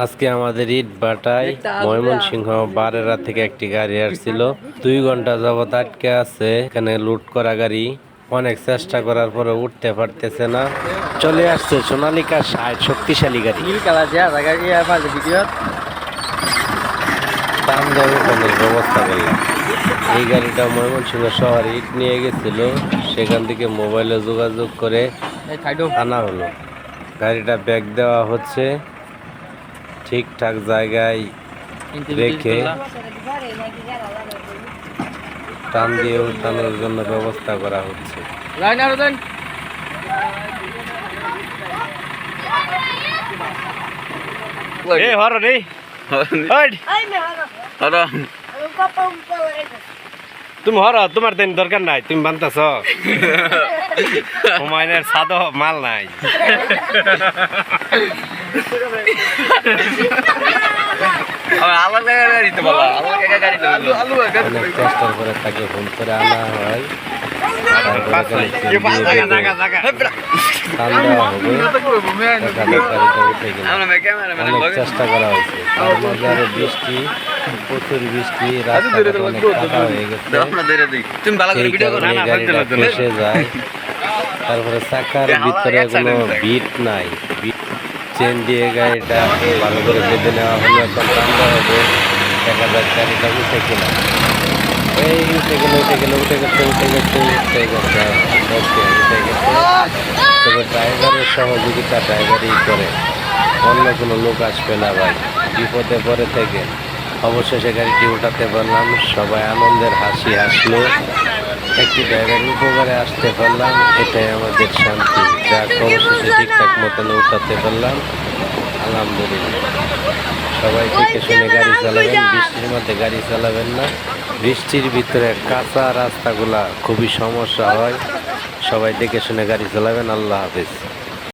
আজকে আমাদের ইট বাটায় ময়মনসিংহ বারেরা থেকে একটি গাড়ি আসছিল 2 ঘন্টা যাবত আটকে আছে। এখানে লুট করা গাড়ি, অনেক চেষ্টা করার পরে উঠতে পারতেছে না। চলে আসছে সোনালিকা 60 শক্তিশালী গাড়ি। দাম দাম উঠানোর ব্যবস্থা করলাম। এই গাড়িটা ময়মনসিংহ শহরে ইট নিয়ে গেছিল, সেখান থেকে মোবাইলে যোগাযোগ করে আনা হলো। গাড়িটা ব্যাগ দেওয়া হচ্ছে, ঠিকঠাক জায়গায় রেখে টান দিয়ে উঠানোর জন্য ব্যবস্থা করা হচ্ছে। তুমি হর, তোমার দেন দরকার নাই, তুমি বানতেছ হুমায়ুনের সাদ মাল নাই। চেষ্টার করে তাকে ফোন করে আনা হয়, চেষ্টা করা হয়েছে। বৃষ্টি, প্রচুর বৃষ্টি, রাস্তাঘাট অনেক কাদা হয়ে গেছে, ফেসে যায়। তারপরে চাকার ভিতরে কোনো বিট নাই, চেন দিয়ে গাড়িটা ভালো করে বেঁধে নেওয়া হলো। এখন ঠান্ডা হবে, দেখা যাক গাড়িটা উঠে কিনা। এই উঠে গেছে। তবে ড্রাইভারের সহযোগিতা ড্রাইভারই করে, অন্য কোনো লোক আসবে না ভাই। বিপদে পরে থেকে অবশেষে গাড়িটি উঠাতে পারলাম, সবাই আনন্দের হাসি হাসলো। একটি ড্রাইভারের উপকারে আসতে পারলাম, এটাই আমাদের শান্তি। যাক, অবশেষে ঠিকঠাক মতন উঠাতে পারলাম, আলহামদুলিল্লাহ। সবাই দেখে শুনে গাড়ি চালাবেন, বৃষ্টির মধ্যে গাড়ি চালাবেন না। বৃষ্টির ভিতরে কাঁচা রাস্তাগুলা খুবই সমস্যা হয়, সবাই দেখে শুনে গাড়ি চালাবেন। আল্লাহ হাফেজ।